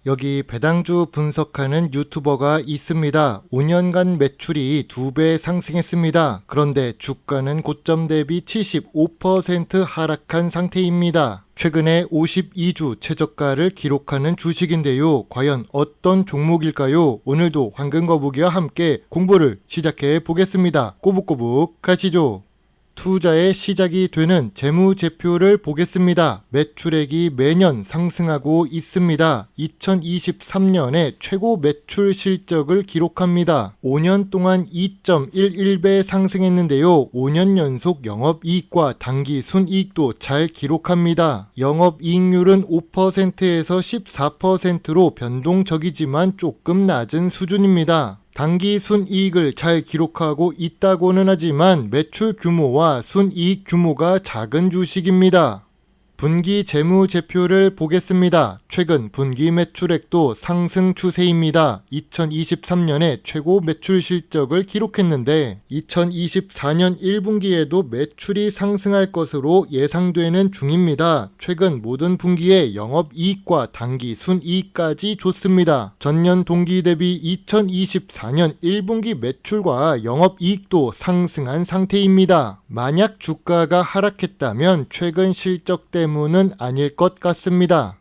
여기 배당주 분석하는 유튜버가 있습니다. 5년간 매출이 2배 상승했습니다. 그런데 주가는 고점 대비 75% 하락한 상태입니다. 최근에 52주 최저가를 기록하는 주식인데요. 과연 어떤 종목일까요? 오늘도 황금거북이와 함께 공부를 시작해 보겠습니다. 꼬북꼬북 가시죠. 투자의 시작이 되는 재무제표를 보겠습니다. 매출액이 매년 상승하고 있습니다. 2023년에 최고 매출 실적을 기록합니다. 5년 동안 2.11배 상승했는데요. 5년 연속 영업이익과 당기순이익도 잘 기록합니다. 영업이익률은 5%에서 14%로 변동적이지만 조금 낮은 수준입니다. 당기순이익을 잘 기록하고 있다고는 하지만 매출 규모와 순이익 규모가 작은 주식입니다. 분기 재무제표를 보겠습니다. 최근 분기 매출액도 상승 추세입니다. 2023년에 최고 매출 실적을 기록했는데 2024년 1분기에도 매출이 상승할 것으로 예상되는 중입니다. 최근 모든 분기에 영업이익과 당기순이익까지 좋습니다. 전년 동기 대비 2024년 1분기 매출과 영업이익도 상승한 상태입니다. 만약 주가가 하락했다면 최근 실적 때문은 아닐 것 같습니다.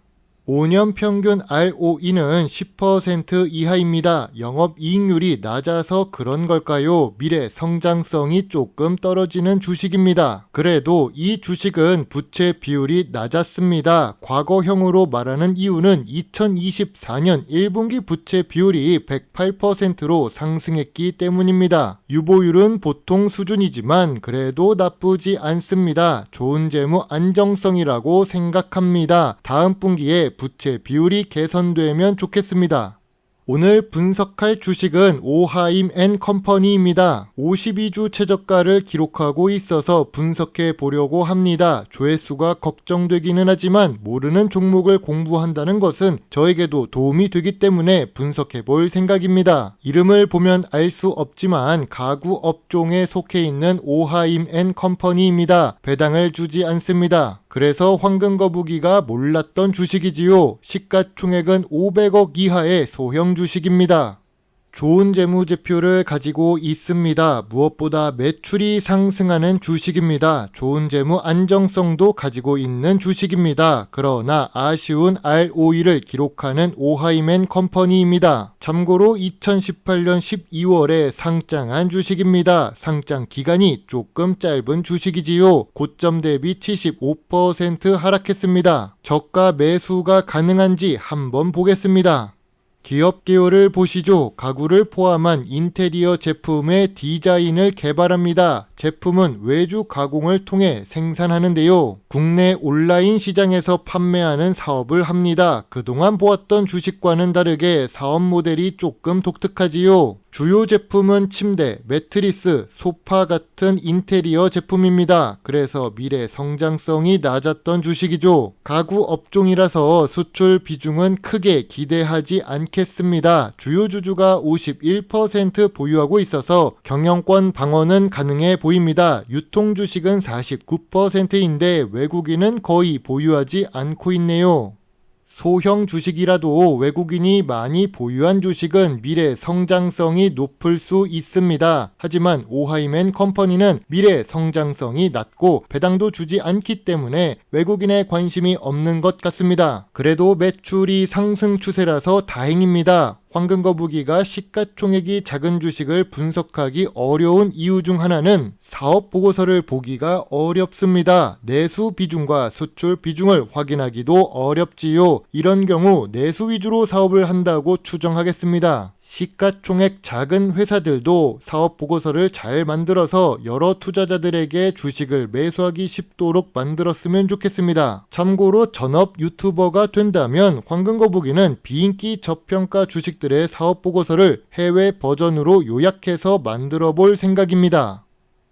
5년 평균 ROE는 10% 이하입니다. 영업이익률이 낮아서 그런 걸까요? 미래 성장성이 조금 떨어지는 주식입니다. 그래도 이 주식은 부채 비율이 낮았습니다. 과거형으로 말하는 이유는 2024년 1분기 부채 비율이 108%로 상승했기 때문입니다. 유보율은 보통 수준이지만 그래도 나쁘지 않습니다. 좋은 재무 안정성이라고 생각합니다. 다음 분기에 부채 비율이 개선되면 좋겠습니다. 오늘 분석할 주식은 오하임앤컴퍼니입니다. 52주 최저가를 기록하고 있어서 분석해 보려고 합니다. 조회수가 걱정되기는 하지만 모르는 종목을 공부한다는 것은 저에게도 도움이 되기 때문에 분석해 볼 생각입니다. 이름을 보면 알 수 없지만 가구 업종에 속해 있는 오하임앤컴퍼니입니다. 배당을 주지 않습니다. 그래서 황금거북이가 몰랐던 주식이지요. 시가총액은 500억 이하의 소형 주식입니다. 좋은 재무제표를 가지고 있습니다. 무엇보다 매출이 상승하는 주식입니다. 좋은 재무 안정성도 가지고 있는 주식입니다. 그러나 아쉬운 ROE를 기록하는 오하임앤컴퍼니입니다. 참고로 2018년 12월에 상장한 주식입니다. 상장 기간이 조금 짧은 주식이지요. 고점 대비 75% 하락했습니다. 저가 매수가 가능한지 한번 보겠습니다. 기업 개요를 보시죠. 가구를 포함한 인테리어 제품의 디자인을 개발합니다. 제품은 외주 가공을 통해 생산하는데요. 국내 온라인 시장에서 판매하는 사업을 합니다. 그동안 보았던 주식과는 다르게 사업 모델이 조금 독특하지요. 주요 제품은 침대, 매트리스, 소파 같은 인테리어 제품입니다. 그래서 미래 성장성이 낮았던 주식이죠. 가구 업종이라서 수출 비중은 크게 기대하지 않겠습니다. 주요 주주가 51% 보유하고 있어서 경영권 방어는 가능해 보입니다. 유통 주식은 49%인데 외국인은 거의 보유하지 않고 있네요. 소형 주식이라도 외국인이 많이 보유한 주식은 미래 성장성이 높을 수 있습니다. 하지만 오하임앤컴퍼니는 미래 성장성이 낮고 배당도 주지 않기 때문에 외국인의 관심이 없는 것 같습니다. 그래도 매출이 상승 추세라서 다행입니다. 황금거북이가 시가총액이 작은 주식을 분석하기 어려운 이유 중 하나는 사업 보고서를 보기가 어렵습니다. 내수 비중과 수출 비중을 확인하기도 어렵지요. 이런 경우 내수 위주로 사업을 한다고 추정하겠습니다. 시가총액 작은 회사들도 사업 보고서를 잘 만들어서 여러 투자자들에게 주식을 매수하기 쉽도록 만들었으면 좋겠습니다. 참고로 전업 유튜버가 된다면 황금거북이는 비인기 저평가 주식들의 사업 보고서를 해외 버전으로 요약해서 만들어 볼 생각입니다.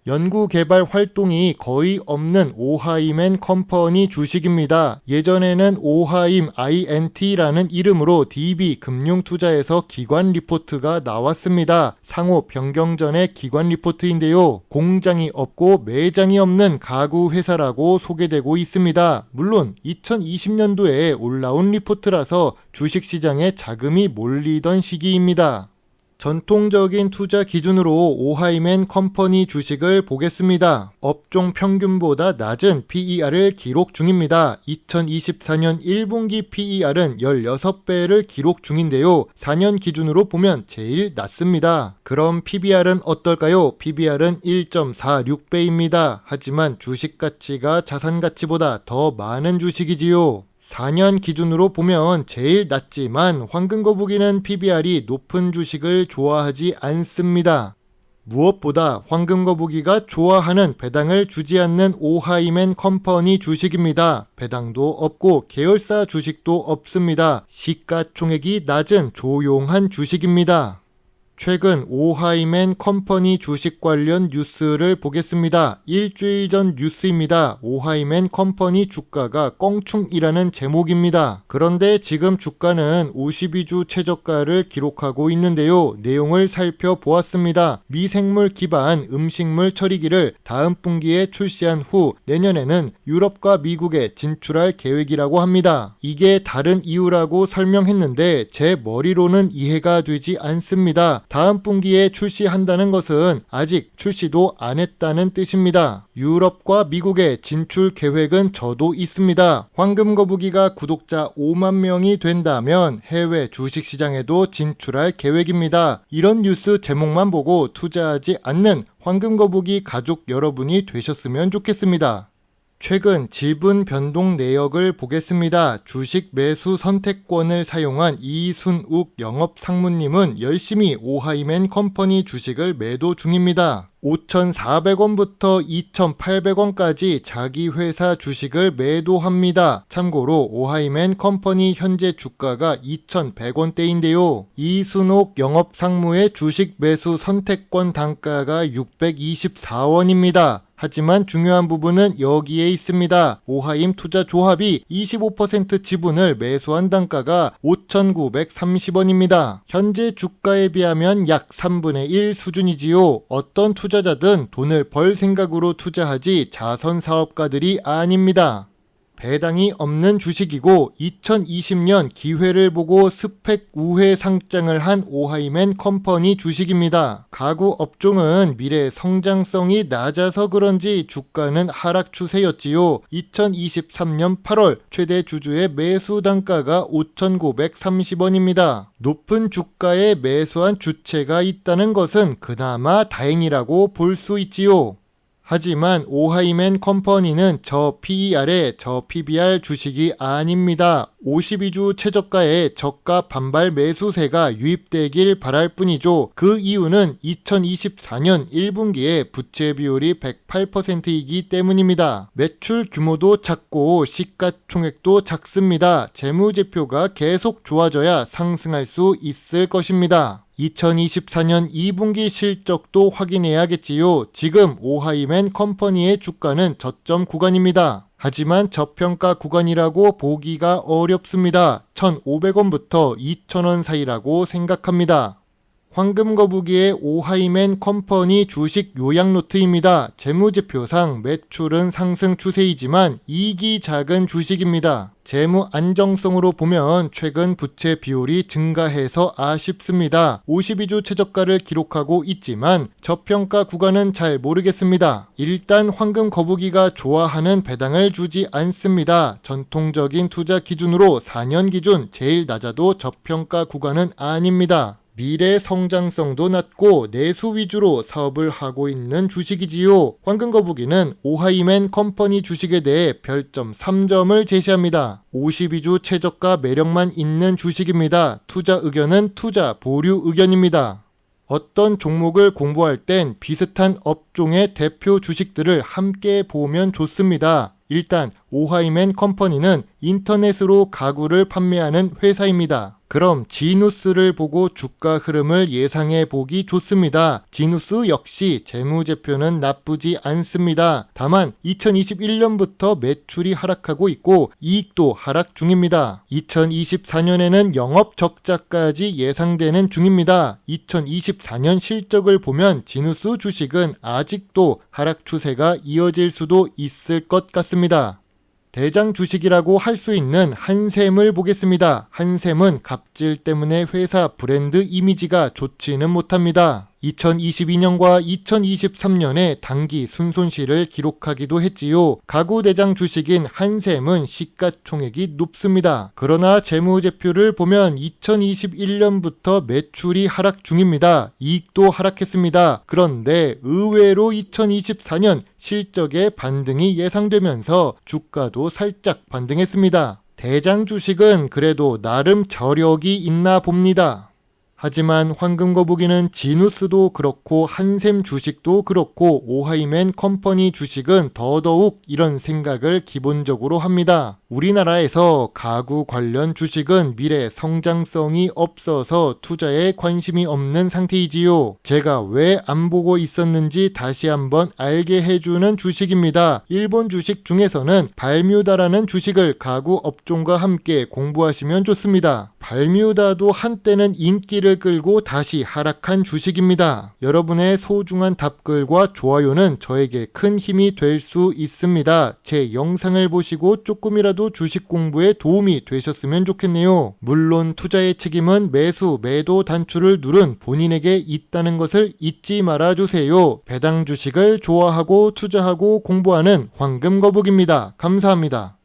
연구개발 활동이 거의 없는 오하임앤 컴퍼니 주식입니다. 예전에는 오하임 INT라는 이름으로 DB 금융투자에서 기관 리포트가 나왔습니다. 상호 변경 전의 기관 리포트인데요. 공장이 없고 매장이 없는 가구 회사라고 소개되고 있습니다. 물론 2020년도에 올라온 리포트라서 주식시장에 자금이 몰리던 시기입니다. 전통적인 투자 기준으로 오하임앤 컴퍼니 주식을 보겠습니다. 업종 평균보다 낮은 PER을 기록 중입니다. 2024년 1분기 PER은 16배를 기록 중인데요. 4년 기준으로 보면 제일 낮습니다. 그럼 PBR은 어떨까요? PBR은 1.46배입니다. 하지만 주식 가치가 자산 가치보다 더 많은 주식이지요. 4년 기준으로 보면 제일 낮지만 황금거북이는 PBR이 높은 주식을 좋아하지 않습니다. 무엇보다 황금거북이가 좋아하는 배당을 주지 않는 오하임앤 컴퍼니 주식입니다. 배당도 없고 계열사 주식도 없습니다. 시가총액이 낮은 조용한 주식입니다. 최근 오하임앤 컴퍼니 주식 관련 뉴스를 보겠습니다. 일주일 전 뉴스입니다. 오하임앤 컴퍼니 주가가 껑충이라는 제목입니다. 그런데 지금 주가는 52주 최저가를 기록하고 있는데요. 내용을 살펴보았습니다. 미생물 기반 음식물 처리기를 다음 분기에 출시한 후 내년에는 유럽과 미국에 진출할 계획이라고 합니다. 이게 다른 이유라고 설명했는데 제 머리로는 이해가 되지 않습니다. 다음 분기에 출시한다는 것은 아직 출시도 안 했다는 뜻입니다. 유럽과 미국에 진출 계획은 저도 있습니다. 황금거북이가 구독자 5만 명이 된다면 해외 주식시장에도 진출할 계획입니다. 이런 뉴스 제목만 보고 투자하지 않는 황금거북이 가족 여러분이 되셨으면 좋겠습니다. 최근 지분 변동 내역을 보겠습니다. 주식 매수 선택권을 사용한 이순욱 영업상무님은 열심히 오하임앤 컴퍼니 주식을 매도 중입니다. 5,400원부터 2,800원까지 자기 회사 주식을 매도합니다. 참고로 오하임앤 컴퍼니 현재 주가가 2,100원대인데요. 이순옥 영업상무의 주식 매수 선택권 단가가 624원입니다. 하지만 중요한 부분은 여기에 있습니다. 오하임 투자조합이 25% 지분을 매수한 단가가 5,930원입니다. 현재 주가에 비하면 약 3분의 1 수준이지요. 어떤 투자자든 돈을 벌 생각으로 투자하지 자선사업가들이 아닙니다. 배당이 없는 주식이고 2020년 기회를 보고 스펙 우회 상장을 한 오하임앤 컴퍼니 주식입니다. 가구 업종은 미래 성장성이 낮아서 그런지 주가는 하락 추세였지요. 2023년 8월 최대 주주의 매수 단가가 5,930원입니다. 높은 주가에 매수한 주체가 있다는 것은 그나마 다행이라고 볼 수 있지요. 하지만 오하임앤 컴퍼니는 저 PER에 저 PBR 주식이 아닙니다. 52주 최저가에 저가 반발 매수세가 유입되길 바랄 뿐이죠. 그 이유는 2024년 1분기에 부채 비율이 108%이기 때문입니다. 매출 규모도 작고 시가총액도 작습니다. 재무제표가 계속 좋아져야 상승할 수 있을 것입니다. 2024년 2분기 실적도 확인해야겠지요. 지금 오하임앤 컴퍼니의 주가는 저점 구간입니다. 하지만 저평가 구간이라고 보기가 어렵습니다. 1,500원부터 2,000원 사이라고 생각합니다. 황금거북이의 오하임앤 컴퍼니 주식 요약 노트입니다. 재무제표상 매출은 상승 추세이지만 이익이 작은 주식입니다. 재무 안정성으로 보면 최근 부채 비율이 증가해서 아쉽습니다. 52주 최저가를 기록하고 있지만 저평가 구간은 잘 모르겠습니다. 일단 황금거북이가 좋아하는 배당을 주지 않습니다. 전통적인 투자 기준으로 4년 기준 제일 낮아도 저평가 구간은 아닙니다. 미래 성장성도 낮고 내수 위주로 사업을 하고 있는 주식이지요. 황금거북이는 오하임앤 컴퍼니 주식에 대해 별점 3점을 제시합니다. 52주 최저가 매력만 있는 주식입니다. 투자 의견은 투자 보류 의견입니다. 어떤 종목을 공부할 땐 비슷한 업종의 대표 주식들을 함께 보면 좋습니다. 일단 오하이맨 컴퍼니는 인터넷으로 가구를 판매하는 회사입니다. 그럼 지누스를 보고 주가 흐름을 예상해 보기 좋습니다. 지누스 역시 재무제표는 나쁘지 않습니다. 다만 2021년부터 매출이 하락하고 있고 이익도 하락 중입니다. 2024년에는 영업 적자까지 예상되는 중입니다. 2024년 실적을 보면 지누스 주식은 아직도 하락 추세가 이어질 수도 있을 것 같습니다. 대장 주식이라고 할 수 있는 한샘을 보겠습니다. 한샘은 갑질 때문에 회사 브랜드 이미지가 좋지는 못합니다. 2022년과 2023년에 단기 순손실을 기록하기도 했지요. 가구 대장 주식인 한샘은 시가총액이 높습니다. 그러나 재무제표를 보면 2021년부터 매출이 하락 중입니다. 이익도 하락했습니다. 그런데 의외로 2024년 실적의 반등이 예상되면서 주가도 살짝 반등했습니다. 대장 주식은 그래도 나름 저력이 있나 봅니다. 하지만 황금거북이는 지누스도 그렇고 한샘 주식도 그렇고 오하이맨 컴퍼니 주식은 더더욱 이런 생각을 기본적으로 합니다. 우리나라에서 가구 관련 주식은 미래 성장성이 없어서 투자에 관심이 없는 상태이지요. 제가 왜 안 보고 있었는지 다시 한번 알게 해주는 주식입니다. 일본 주식 중에서는 발뮤다라는 주식을 가구 업종과 함께 공부하시면 좋습니다. 발뮤다도 한때는 인기를 끌고 다시 하락한 주식입니다. 여러분의 소중한 답글과 좋아요는 저에게 큰 힘이 될 수 있습니다. 제 영상을 보시고 조금이라도 주식 공부에 도움이 되셨으면 좋겠네요. 물론 투자의 책임은 매수, 매도 단추를 누른 본인에게 있다는 것을 잊지 말아주세요. 배당 주식을 좋아하고 투자하고 공부하는 황금거북입니다. 감사합니다.